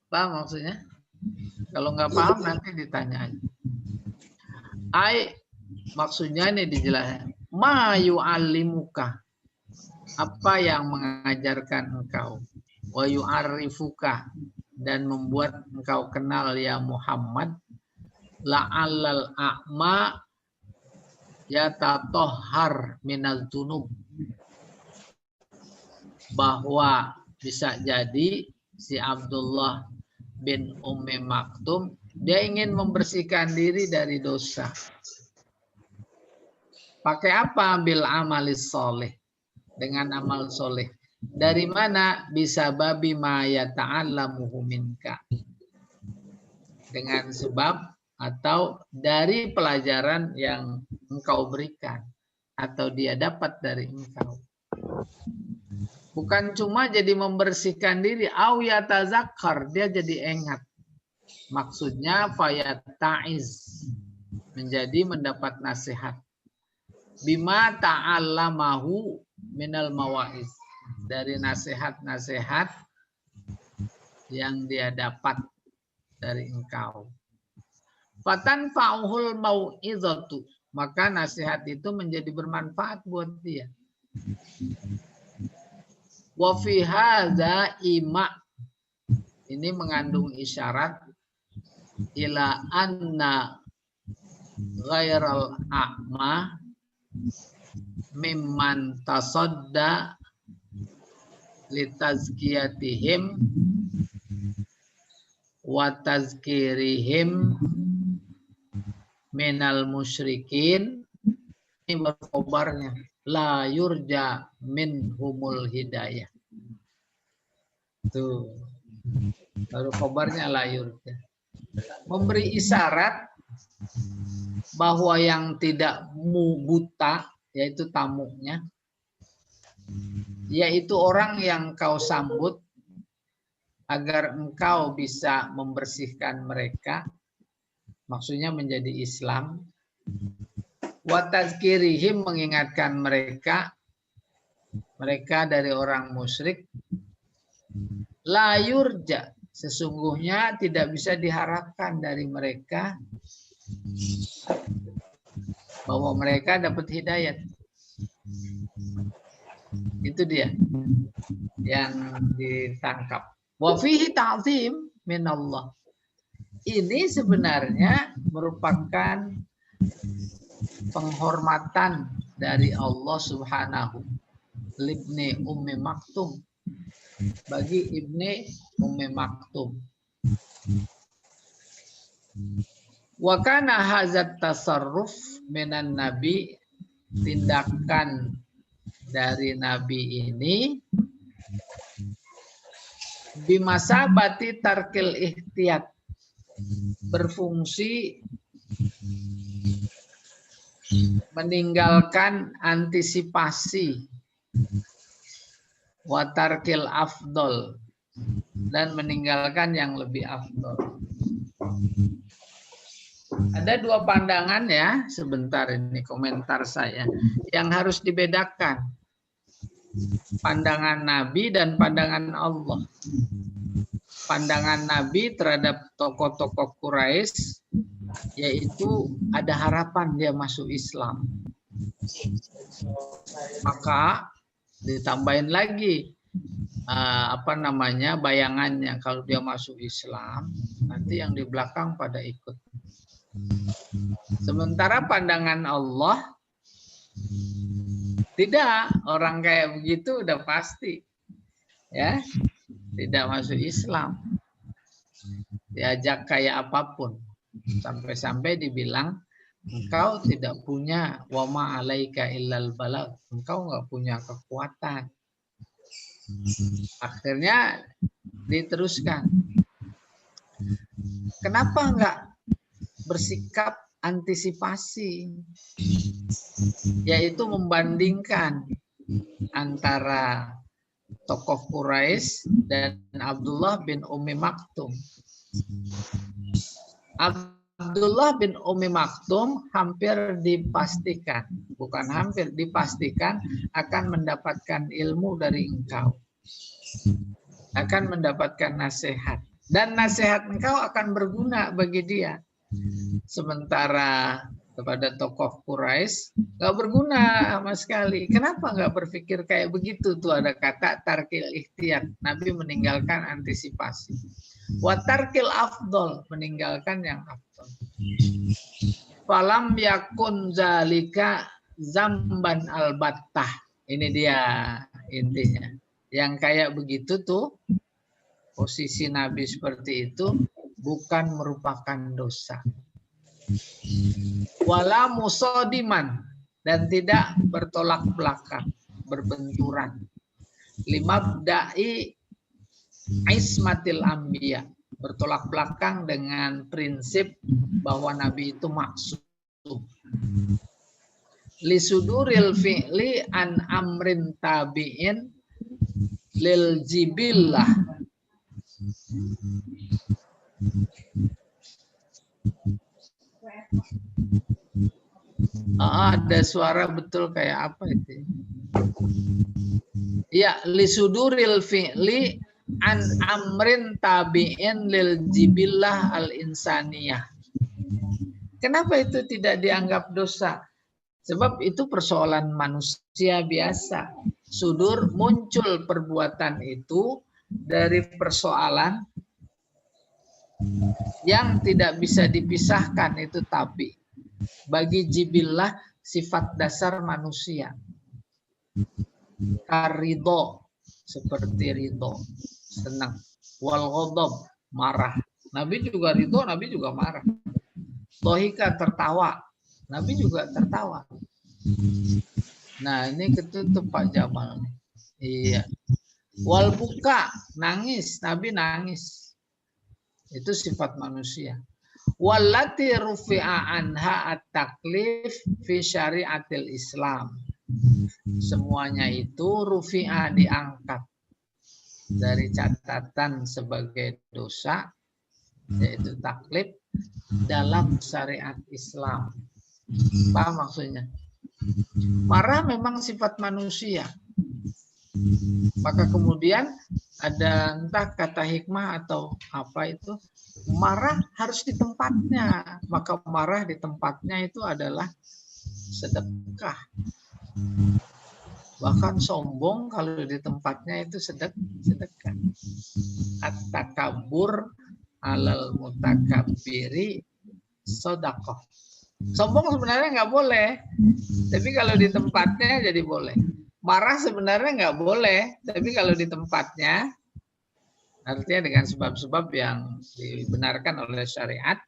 S1: Paham maksudnya? Kalau nggak paham nanti ditanya aja. Maksudnya ini dijelaskan. Ma yu'allimuka, apa yang mengajarkan engkau, wa yu'arrifuka, dan membuat engkau kenal ya Muhammad, la'allal a'ma yatatohhar minal dunub, bahwa bisa jadi si Abdullah bin Ummi Maktum dia ingin membersihkan diri dari dosa. Pakai apa? Bil amalis soleh, dengan amal soleh. Dari mana? Bisa babi ma yata'allamuhu minka, dengan sebab atau dari pelajaran yang engkau berikan atau dia dapat dari engkau. Bukan cuma jadi membersihkan diri, au yatazakkar, dia jadi ingat. Maksudnya fayata'iz, menjadi mendapat nasihat. Bima ta'allamahu minal mawa'iz, dari nasihat-nasihat yang dia dapat dari engkau. Fatanfa'uhul mau'izatu, maka nasihat itu menjadi bermanfaat buat dia. Wa fi hadza ima, ini mengandung isyarat ila anna ghairal a'ma mimman tasadda litazkiyatihim wa tazkirihim minal musyrikin. Ini baru khobarnya, la yurja min humul hidayah. Tuh, baru khobarnya la yurja. Memberi isyarat bahwa yang tidak buta, yaitu tamunya, yaitu orang yang kau sambut agar engkau bisa membersihkan mereka, maksudnya menjadi Islam. Wa tazkirihim, mengingatkan mereka dari orang musyrik. La yurja, sesungguhnya tidak bisa diharapkan dari mereka bahwa mereka dapat hidayat. Itu dia yang ditangkap. Wa fihi ta'zim minallah. Ini sebenarnya merupakan penghormatan dari Allah Subhanahu libni Ummi Maktum, bagi Ibni Ummi Maktum. Wa kana hazat tasarruf minan nabi, tindakan dari nabi ini bimasabati tarkil ihtiyat, berfungsi meninggalkan antisipasi, watarkil afdol, dan meninggalkan yang lebih afdol. Ada dua pandangan ya, sebentar ini komentar saya, yang harus dibedakan. Pandangan Nabi dan pandangan Allah. Pandangan Nabi terhadap tokoh-tokoh Quraisy, yaitu ada harapan dia masuk Islam. Maka ditambahin lagi bayangannya, kalau dia masuk Islam nanti yang di belakang pada ikut. Sementara pandangan Allah tidak, orang kayak begitu udah pasti ya tidak masuk Islam. diajak kayak apapun. Sampai-sampai dibilang, engkau tidak punya wama alaika illal balagh. Engkau nggak punya kekuatan. Akhirnya diteruskan. Kenapa nggak bersikap antisipasi? Yaitu membandingkan antara tokoh Quraisy dan Abdullah bin Ummi Maktum. Abdullah bin Ummi Maktum hampir dipastikan, bukan hampir, dipastikan akan mendapatkan ilmu dari engkau. Akan mendapatkan nasihat. Dan nasihat engkau akan berguna bagi dia. Sementara kepada tokoh Quraisy nggak berguna sama sekali. Kenapa nggak berpikir kayak begitu? Tuh ada kata tarkil ikhtiyar. Nabi meninggalkan antisipasi. Wa tarkil afdol, meninggalkan yang afdol. Falam yakun zalika zamban albattah. Ini dia intinya. Yang kayak begitu tuh, posisi Nabi seperti itu bukan merupakan dosa. Wala musodiman, dan tidak bertolak belakang, berbenturan. Limabda'i ismatil anbiya, bertolak belakang dengan prinsip bahwa Nabi itu maksum. Lisuduril fi'li an amrin tabi'in lil jibillah. Ada suara betul kayak apa itu? Ya, lisuduril fi'li an amrin tabi'in lil jibillah al insaniyah. Kenapa itu tidak dianggap dosa? Sebab itu persoalan manusia biasa. Sudur muncul perbuatan itu dari persoalan yang tidak bisa dipisahkan, itu tabi. Bagi jibillah sifat dasar manusia. Karido, seperti ridho, senang. Wal ghadab, marah. Nabi juga ridho, Nabi juga marah. Dohika, tertawa. Nabi juga tertawa. Nah, ini ketutup Pak Jamal. Iya. Wal buka, nangis. Nabi nangis. Itu sifat manusia. Wallati rufi'a anha at-taklif fi syariatil Islam. Semuanya itu rufi'a, diangkat dari catatan sebagai dosa, yaitu taklif dalam syariat Islam. Paham maksudnya? Marah memang sifat manusia. Maka kemudian ada entah kata hikmah atau apa itu, marah harus di tempatnya. Maka marah di tempatnya itu adalah sedekah. Bahkan sombong kalau di tempatnya itu sedekah. At-takabbur alal mutakabbiri sedekah. Sombong sebenarnya nggak boleh, tapi kalau di tempatnya jadi boleh. Marah sebenarnya nggak boleh, tapi kalau di tempatnya, artinya dengan sebab-sebab yang dibenarkan oleh syariat,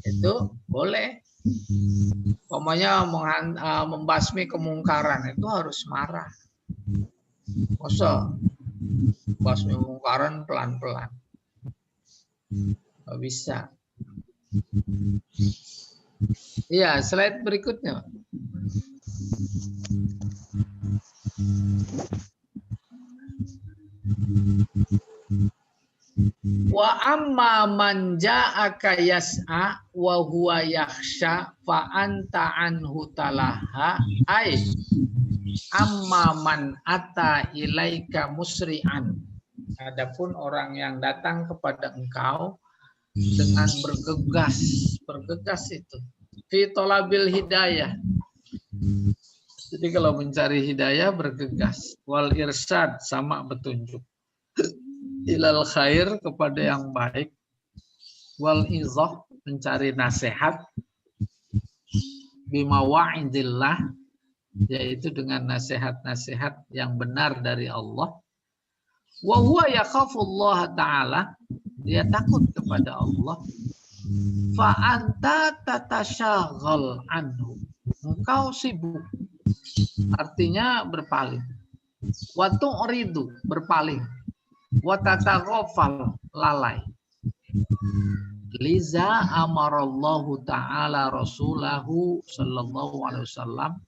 S1: itu boleh. Pokoknya membasmi kemungkaran itu harus marah. Masa basmi kemungkaran pelan-pelan? Nggak bisa. Iya, slide berikutnya. Wa amma man ja'aka yas'a wa huwa yakhsha fa anta anhu talaha ay amma man ata ilaika musri'an. Adapun orang yang datang kepada engkau dengan bergegas itu fi talabil hidayah. Jadi kalau mencari hidayah bergegas, wal irsyad, sama petunjuk, ilal khair, kepada yang baik, wal izah, mencari nasihat, bima wa'idillah, yaitu dengan nasihat-nasihat yang benar dari Allah. Wa huwa yakhafullah ta'ala, dia takut kepada Allah, fa anta tatasyaghal anhu, engkau sibuk, artinya berpaling. Wa tu'ridu, berpaling. Wa tataghafal, lalai. Liza amarallahu ta'ala rasulahu sallallahu alaihi wasallam.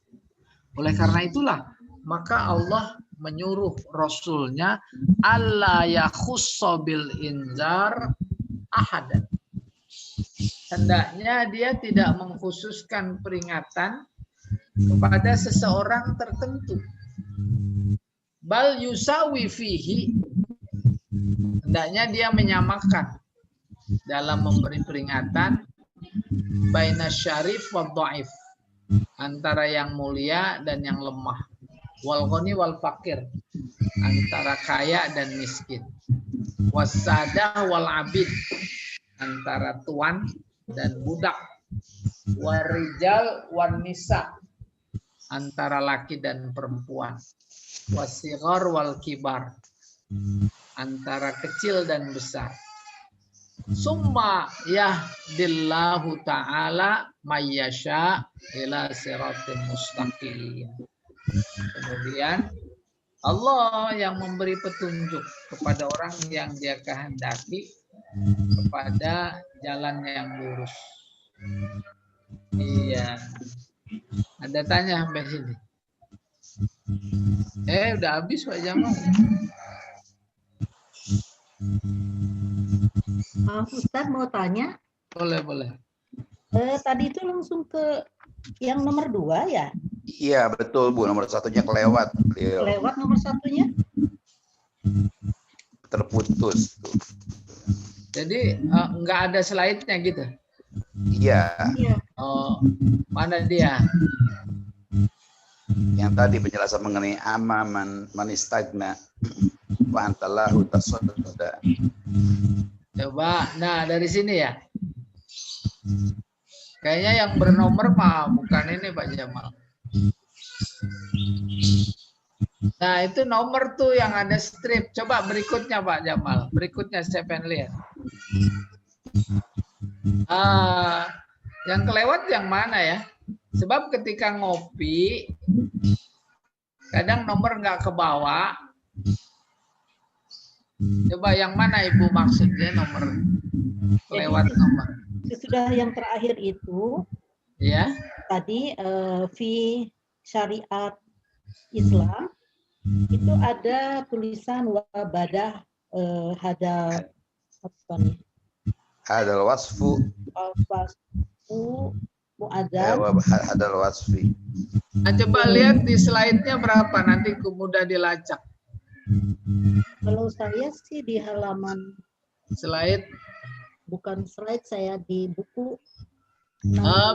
S1: Oleh karena itulah maka Allah menyuruh Rasulnya alla yakhussa bil inzar ahadan. Hendaknya dia tidak mengkhususkan peringatan kepada seseorang tertentu. Bal yusawi fihi, hendaknya dia menyamakan dalam memberi peringatan baina syarif wa dhaif, antara yang mulia dan yang lemah, wal ghani wal fakir, antara kaya dan miskin, wasadah wal abid, antara tuan dan budak, warijal wan nisa, antara laki dan perempuan, wasighar wal kibar, antara kecil dan besar. Summa yahdillahu ta'ala mayyasha ila siratin mustaqim. Kemudian Allah yang memberi petunjuk kepada orang yang dia kehendaki kepada jalan yang lurus. Iya. Ada tanya sampai sini? Udah habis Pak Jamal.
S5: Ustadz mau tanya.
S1: Boleh.
S5: Tadi itu langsung ke yang nomor 2 ya?
S6: Iya betul Bu, nomor 1-nya kelewat.
S5: Kelewat nomor 1-nya?
S6: Terputus.
S1: Jadi nggak ada slide-nya gitu?
S6: Iya.
S1: Oh, mana dia?
S6: Yang tadi penjelasan mengenai man istagna wa antalahu tasadda.
S1: Coba, nah dari sini ya. Kayaknya yang bernomor mah bukan ini Pak Jamal. Nah itu nomor tuh yang ada strip. Coba berikutnya Pak Jamal. Berikutnya saya pengen lihat. Yang kelewat yang mana ya? Sebab ketika ngopi, kadang nomor nggak ke bawah. Coba yang mana Ibu maksudnya nomor? Kelewat nomor.
S5: Sudah yang terakhir itu.
S1: Ya.
S5: Tadi fi syariat Islam itu ada tulisan wabadah hadal apa nih?
S6: Hadal wasfu.
S5: Wasfu muadzan.
S6: Hadal wasfi.
S1: Nah, coba lihat di slide-nya berapa nanti mudah dilacak.
S5: Kalau saya sih di halaman
S1: Slide.
S5: Bukan slide, saya di buku.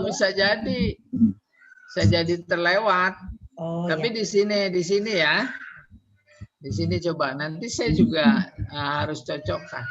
S1: Bisa jadi. Bisa jadi terlewat. Tapi
S5: ya.
S1: di sini ya. Di sini coba nanti saya juga harus cocokkan.